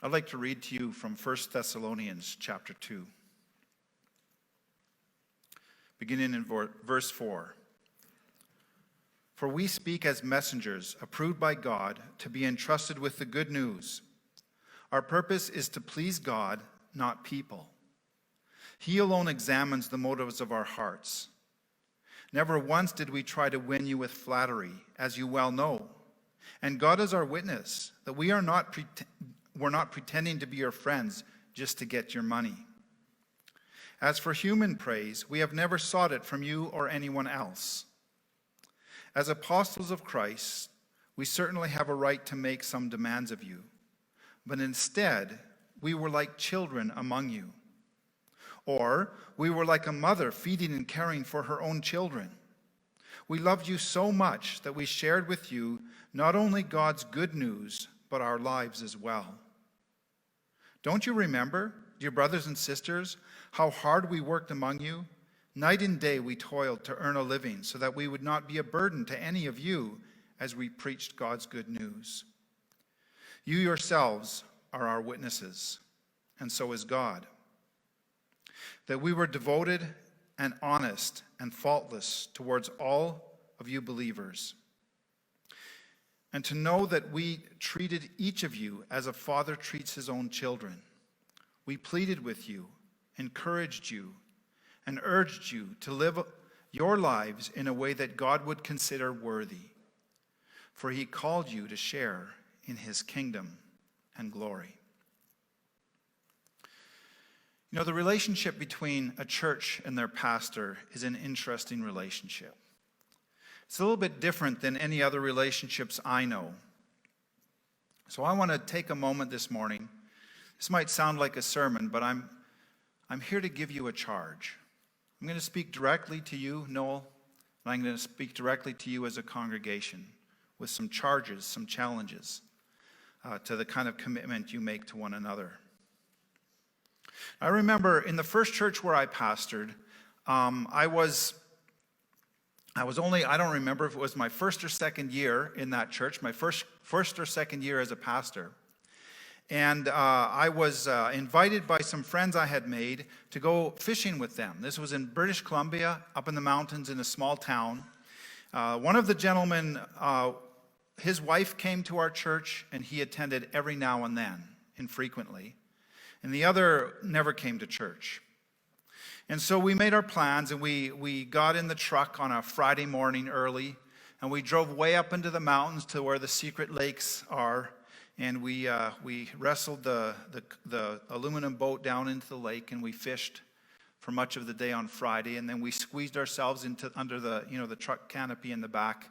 I'd like to read to you from 1 Thessalonians chapter 2, beginning in verse 4. For we speak as messengers, approved by God, to be entrusted with the good news. Our purpose is to please God, not people. He alone examines the motives of our hearts. Never once did we try to win you with flattery, as you well know. And God is our witness, that we're not pretending to be your friends just to get your money. As for human praise, we have never sought it from you or anyone else. As apostles of Christ, we certainly have a right to make some demands of you. But instead, we were like children among you. Or we were like a mother feeding and caring for her own children. We loved you so much that we shared with you not only God's good news, but our lives as well. Don't you remember, dear brothers and sisters, how hard we worked among you? Night and day we toiled to earn a living so that we would not be a burden to any of you as we preached God's good news. You yourselves are our witnesses, and so is God, that we were devoted and honest and faultless towards all of you believers, and to know that we treated each of you as a father treats his own children. We pleaded with you, encouraged you, and urged you to live your lives in a way that God would consider worthy, for he called you to share in his kingdom and glory. You know, the relationship between a church and their pastor is an interesting relationship. It's a little bit different than any other relationships I know. So I want to take a moment this morning. This might sound like a sermon, but I'm here to give you a charge. I'm going to speak directly to you, Noel, and I'm going to speak directly to you as a congregation with some charges, some challenges to the kind of commitment you make to one another. I remember in the first church where I pastored, I was only, I don't remember if it was my first or second year in that church, my first or second year as a pastor. And I was invited by some friends I had made to go fishing with them. This was in British Columbia, up in the mountains in a small town. One of the gentlemen, his wife came to our church, and he attended every now and then, infrequently. And the other never came to church. And so we made our plans, and we got in the truck on a Friday morning early, and we drove way up into the mountains to where the secret lakes are. And we wrestled the aluminum boat down into the lake, and we fished for much of the day on Friday. And then we squeezed ourselves under the truck canopy in the back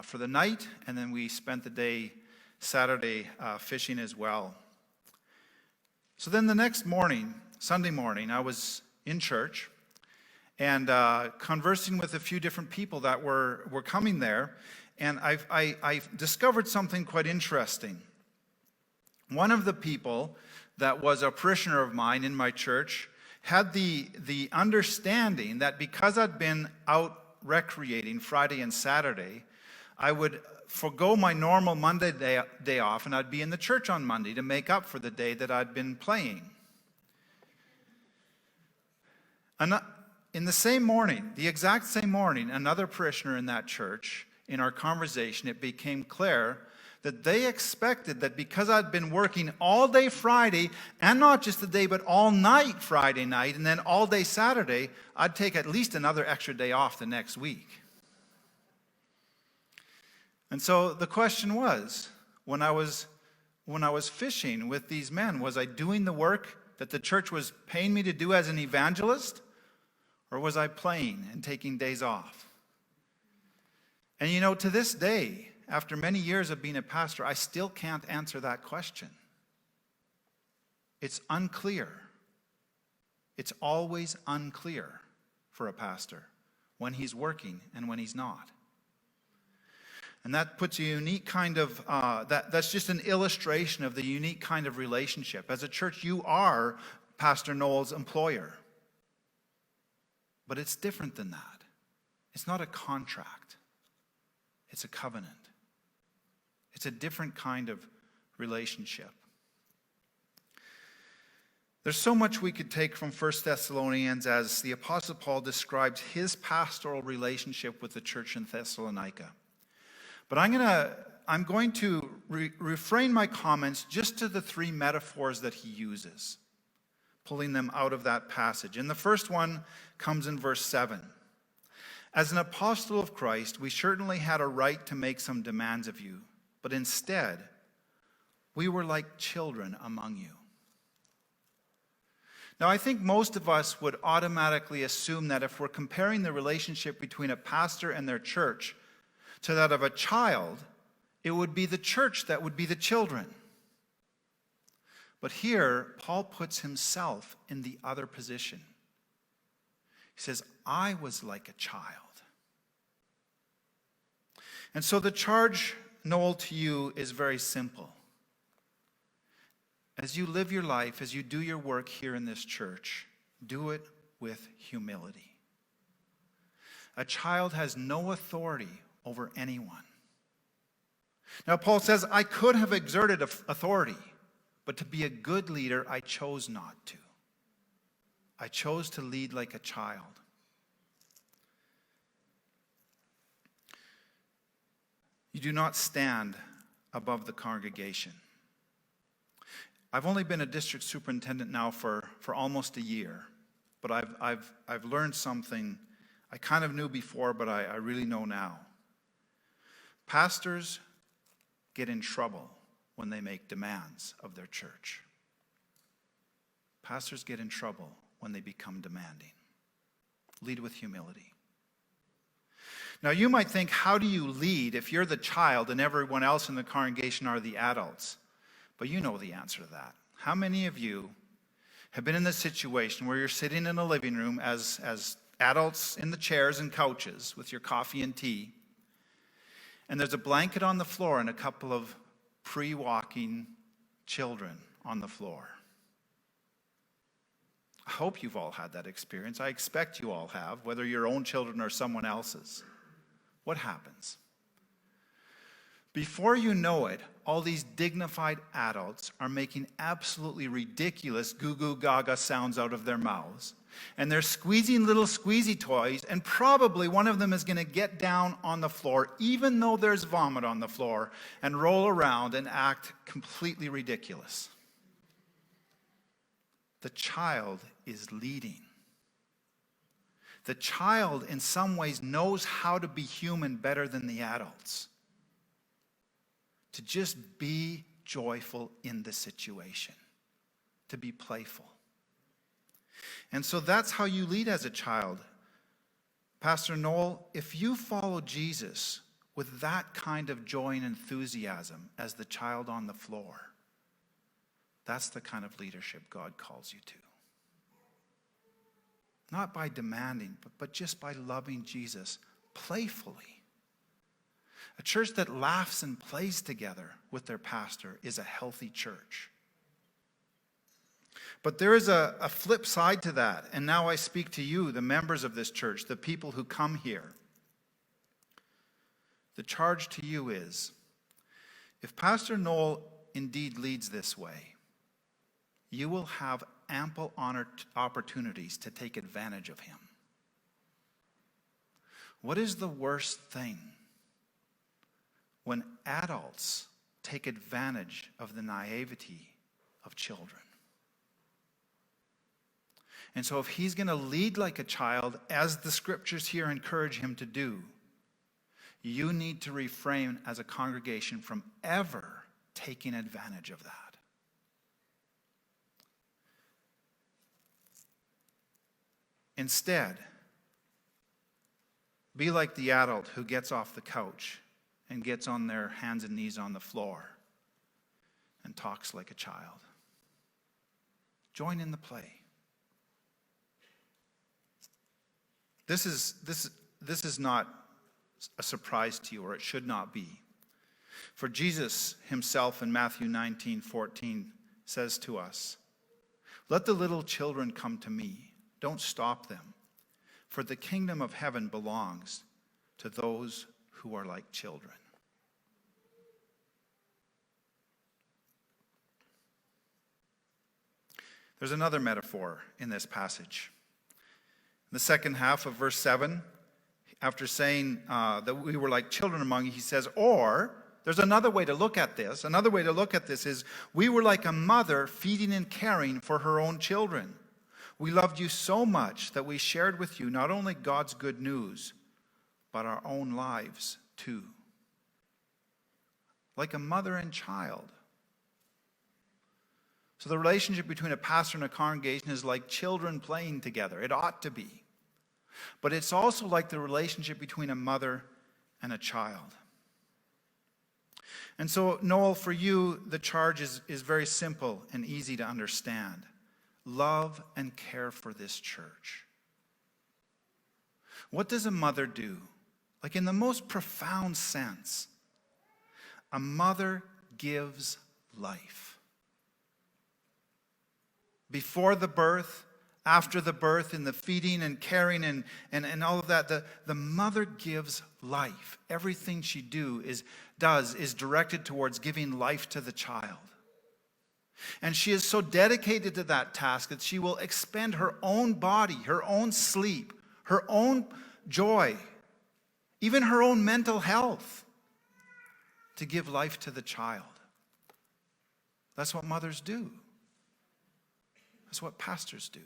for the night. And then we spent the day Saturday fishing as well. So then the next morning, Sunday morning, I was in church and conversing with a few different people that were coming there. And I discovered something quite interesting. One of the people that was a parishioner of mine in my church had the understanding that because I'd been out recreating Friday and Saturday, I would forgo my normal Monday day off, and I'd be in the church on Monday to make up for the day that I'd been playing. And in the same morning, the exact same morning, another parishioner in that church, in our conversation, it became clear that they expected that because I'd been working all day Friday, and not just the day, but all night Friday night, and then all day Saturday, I'd take at least another extra day off the next week. And so the question was, when I was fishing with these men, was I doing the work that the church was paying me to do as an evangelist, or was I playing and taking days off? And you know, to this day, after many years of being a pastor, I still can't answer that question. It's unclear. It's always unclear for a pastor when he's working and when he's not. And that puts a unique kind of, that's just an illustration of the unique kind of relationship. As a church, you are Pastor Noel's employer. But it's different than that. It's not a contract. It's a covenant. It's a different kind of relationship. There's so much we could take from 1 Thessalonians as the Apostle Paul describes his pastoral relationship with the church in Thessalonica. But I'm going to refrain my comments just to the three metaphors that he uses, pulling them out of that passage. And the first one comes in verse 7. As an apostle of Christ, we certainly had a right to make some demands of you, but instead, we were like children among you. Now, I think most of us would automatically assume that if we're comparing the relationship between a pastor and their church to that of a child, it would be the church that would be the children. But here, Paul puts himself in the other position. He says, I was like a child. And so the charge, Noel, to you is very simple. As you live your life, as you do your work here in this church, do it with humility. A child has no authority over anyone. Now, Paul says, I could have exerted authority, but to be a good leader, I chose not to. I chose to lead like a child. You do not stand above the congregation. I've only been a district superintendent now for almost a year, but I've learned something I kind of knew before, but I really know now. Pastors get in trouble when they make demands of their church. Pastors get in trouble when they become demanding. Lead with humility. Now you might think, how do you lead if you're the child and everyone else in the congregation are the adults? But you know the answer to that. How many of you have been in this situation where you're sitting in a living room as adults in the chairs and couches with your coffee and tea, and there's a blanket on the floor and a couple of pre-walking children on the floor? I hope you've all had that experience. I expect you all have, whether your own children or someone else's. What happens? Before you know it, all these dignified adults are making absolutely ridiculous goo-goo gaga sounds out of their mouths. And they're squeezing little squeezy toys, and probably one of them is going to get down on the floor, even though there's vomit on the floor, and roll around and act completely ridiculous. The child is leading. The child, in some ways, knows how to be human better than the adults. To just be joyful in the situation. To be playful. And so that's how you lead as a child. Pastor Noel, if you follow Jesus with that kind of joy and enthusiasm as the child on the floor, that's the kind of leadership God calls you to. Not by demanding, but just by loving Jesus playfully. A church that laughs and plays together with their pastor is a healthy church. But there is a flip side to that. And now I speak to you, the members of this church, the people who come here. The charge to you is, if Pastor Noel indeed leads this way, you will have ample opportunities to take advantage of him. What is the worst thing? When adults take advantage of the naivety of children. And so if he's going to lead like a child, as the scriptures here encourage him to do, you need to refrain as a congregation from ever taking advantage of that. Instead, be like the adult who gets off the couch and gets on their hands and knees on the floor and talks like a child. Join in the play. This is not a surprise to you, or it should not be. For Jesus himself in Matthew 19:14 says to us, "Let the little children come to me. Don't stop them, for the kingdom of heaven belongs to those who are like children." There's another metaphor in this passage. In the second half of verse 7, after saying that we were like children among you, he says, or, there's another way to look at this. Another way to look at this is, we were like a mother feeding and caring for her own children. We loved you so much that we shared with you not only God's good news, but our own lives too. Like a mother and child. So the relationship between a pastor and a congregation is like children playing together. It ought to be. But it's also like the relationship between a mother and a child. And so, Noel, for you, the charge is very simple and easy to understand. Love and care for this church. What does a mother do? Like in the most profound sense, a mother gives life. Before the birth, after the birth, in the feeding and caring and all of that, the mother gives life. Everything she does is directed towards giving life to the child. And she is so dedicated to that task that she will expend her own body, her own sleep, her own joy, even her own mental health, to give life to the child. That's what mothers do. That's what pastors do.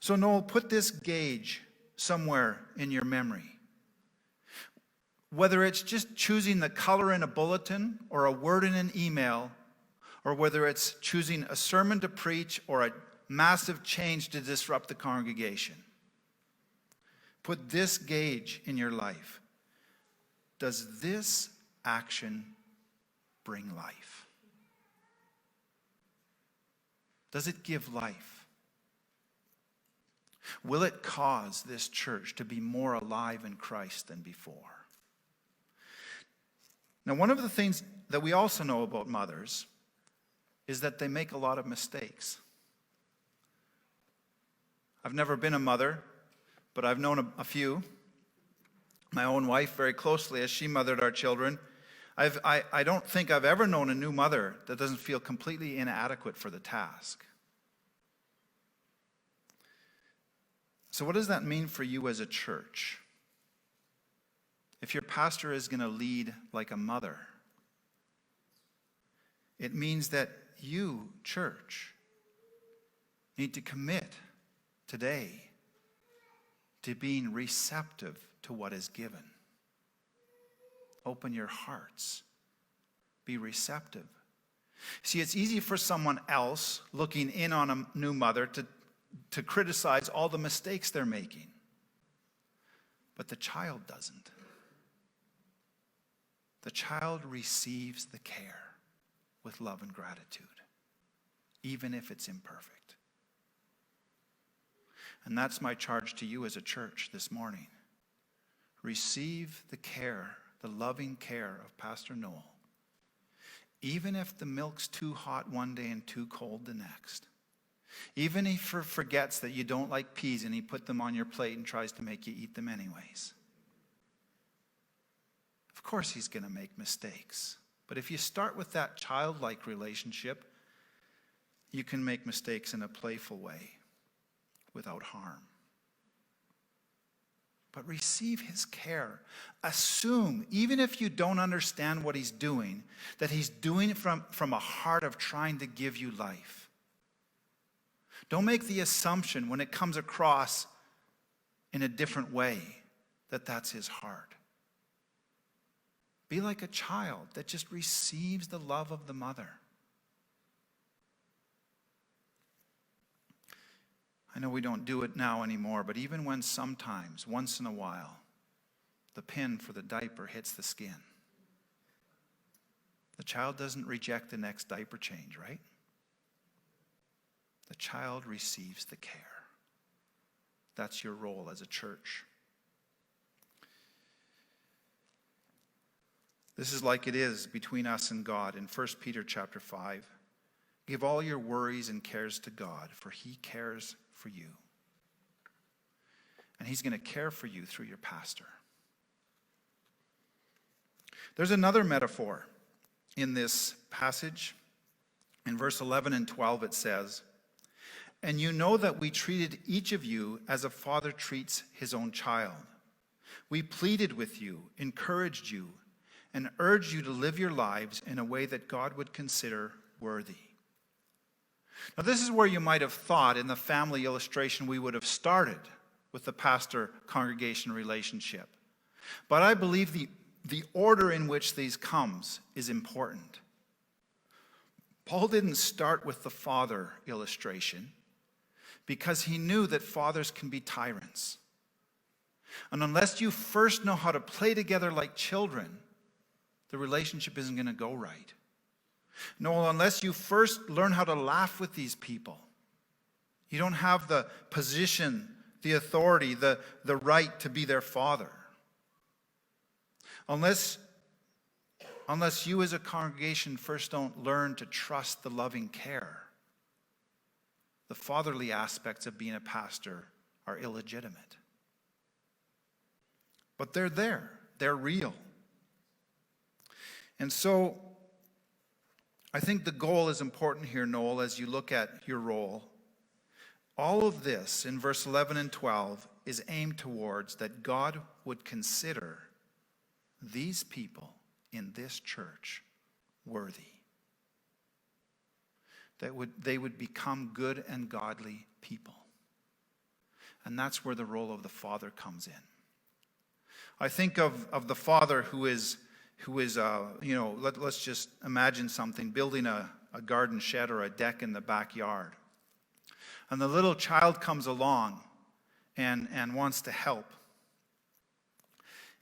So Noel, put this gauge somewhere in your memory. Whether it's just choosing the color in a bulletin or a word in an email, or whether it's choosing a sermon to preach or a massive change to disrupt the congregation. Put this gauge in your life. Does this action bring life? Does it give life? Will it cause this church to be more alive in Christ than before? Now, one of the things that we also know about mothers is that they make a lot of mistakes. I've never been a mother, but I've known a few. My own wife very closely as she mothered our children. I don't think I've ever known a new mother that doesn't feel completely inadequate for the task. So what does that mean for you as a church? If your pastor is going to lead like a mother, it means that you, church, need to commit today to being receptive to what is given. Open your hearts. Be receptive. See, it's easy for someone else looking in on a new mother to criticize all the mistakes they're making. But the child doesn't. The child receives the care with love and gratitude, even if it's imperfect. And that's my charge to you as a church this morning. Receive the care, the loving care of Pastor Noel, even if the milk's too hot one day and too cold the next. Even if he forgets that you don't like peas and he put them on your plate and tries to make you eat them anyways. Of course he's going to make mistakes. But if you start with that childlike relationship, you can make mistakes in a playful way without harm. But receive his care. Assume, even if you don't understand what he's doing, that he's doing it from a heart of trying to give you life. Don't make the assumption when it comes across in a different way that that's his heart. Be like a child that just receives the love of the mother. I know we don't do it now anymore, but even when sometimes, once in a while, the pin for the diaper hits the skin, the child doesn't reject the next diaper change, right? The child receives the care. That's your role as a church. This is like it is between us and God in 1 Peter chapter 5. Give all your worries and cares to God, for he cares for you. And he's going to care for you through your pastor. There's another metaphor in this passage. In verse 11 and 12 it says, "And you know that we treated each of you as a father treats his own child. We pleaded with you, encouraged you, and urged you to live your lives in a way that God would consider worthy." Now this is where you might have thought in the family illustration we would have started with the pastor-congregation relationship. But I believe the order in which these comes is important. Paul didn't start with the father illustration because he knew that fathers can be tyrants. And unless you first know how to play together like children, the relationship isn't going to go right. No, unless you first learn how to laugh with these people, you don't have the position, the authority, the right to be their father. Unless you as a congregation first don't learn to trust the loving care, the fatherly aspects of being a pastor are illegitimate. But they're there. They're real. And so, I think the goal is important here, Noel, as you look at your role. All of this in verse 11 and 12 is aimed towards that God would consider these people in this church worthy. That they would become good and godly people. And that's where the role of the father comes in. I think of the father who is let's just imagine something, building a garden shed or a deck in the backyard. And the little child comes along and wants to help.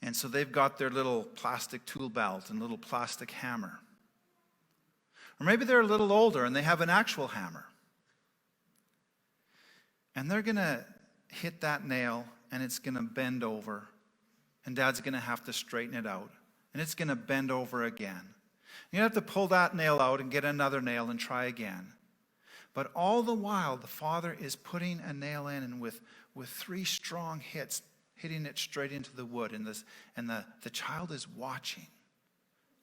And so they've got their little plastic tool belt and little plastic hammer. Or maybe they're a little older and they have an actual hammer. And they're going to hit that nail and it's going to bend over. And Dad's going to have to straighten it out. And it's going to bend over again. You have to pull that nail out and get another nail and try again. But all the while, the father is putting a nail in and with 3 strong hits, hitting it straight into the wood. And the child is watching.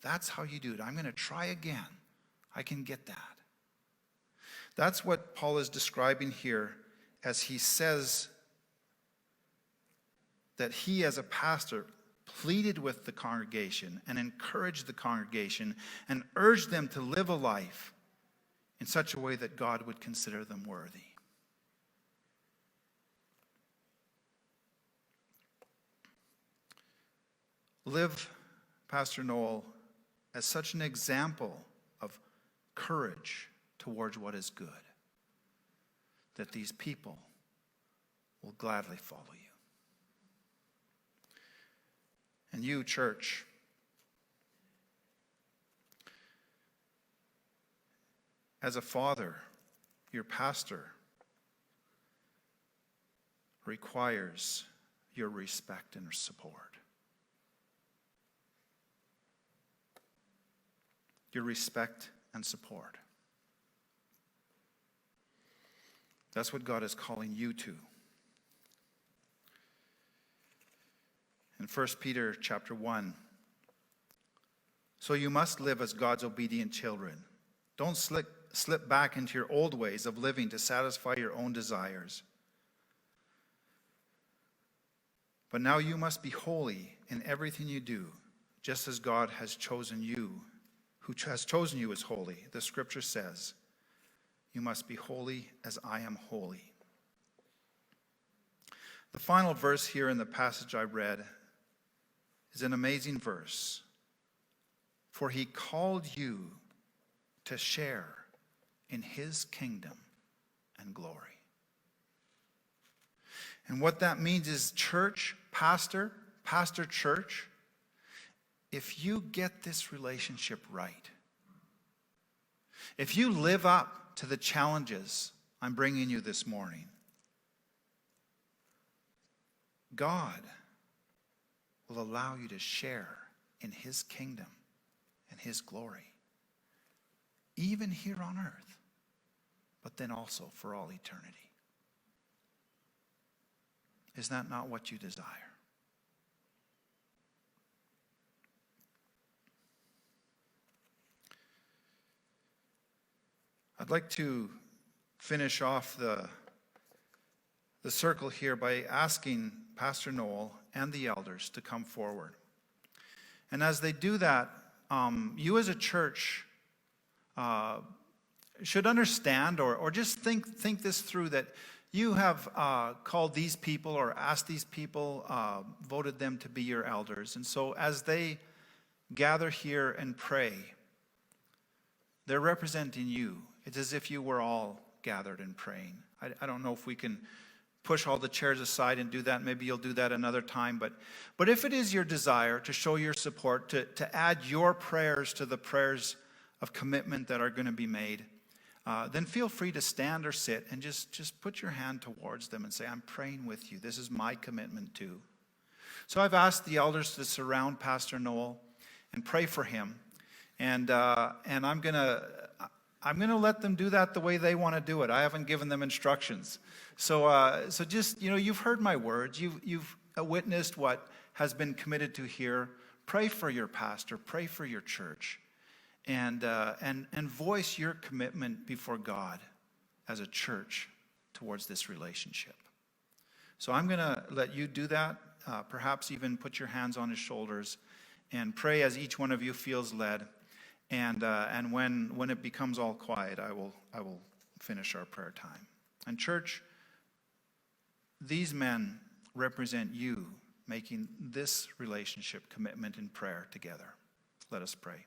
That's how you do it. I'm going to try again. I can get that. That's what Paul is describing here as he says that he as a pastor pleaded with the congregation and encouraged the congregation and urged them to live a life in such a way that God would consider them worthy. Live, Pastor Noel, as such an example of courage towards what is good, that these people will gladly follow you. And you, church, as a father, your pastor requires your respect and support. Your respect and support. That's what God is calling you to. In 1 Peter chapter 1, so you must live as God's obedient children. Don't slip back into your old ways of living to satisfy your own desires. But now you must be holy in everything you do, just as God has chosen you, who has chosen you as holy. The scripture says, you must be holy as I am holy. The final verse here in the passage I read is an amazing verse. For he called you to share in his kingdom and glory. And what that means is church, pastor, church, if you get this relationship right, if you live up to the challenges I'm bringing you this morning, God will allow you to share in his kingdom and his glory, even here on earth, but then also for all eternity. Is that not what you desire? I'd like to finish off the circle here by asking Pastor Noel and the elders to come forward. And as they do that, you as a church should understand or just think this through, that you have called these people or asked these people, voted them to be your elders. And so as they gather here and pray, they're representing you. It's as if you were all gathered and praying. I don't know if we can push all the chairs aside and do that. Maybe you'll do that another time. But if it is your desire to show your support, to add your prayers to the prayers of commitment that are going to be made, then feel free to stand or sit and just put your hand towards them and say, I'm praying with you. This is my commitment too. So I've asked the elders to surround Pastor Noel and pray for him. And I'm going to let them do that the way they want to do it. I haven't given them instructions. So just, you've heard my words. You've witnessed what has been committed to here. Pray for your pastor. Pray for your church. And voice your commitment before God as a church towards this relationship. So I'm going to let you do that. Perhaps even put your hands on his shoulders and pray as each one of you feels led. And when it becomes all quiet, I will finish our prayer time. And church, these men represent you making this relationship commitment in prayer together. Let us pray.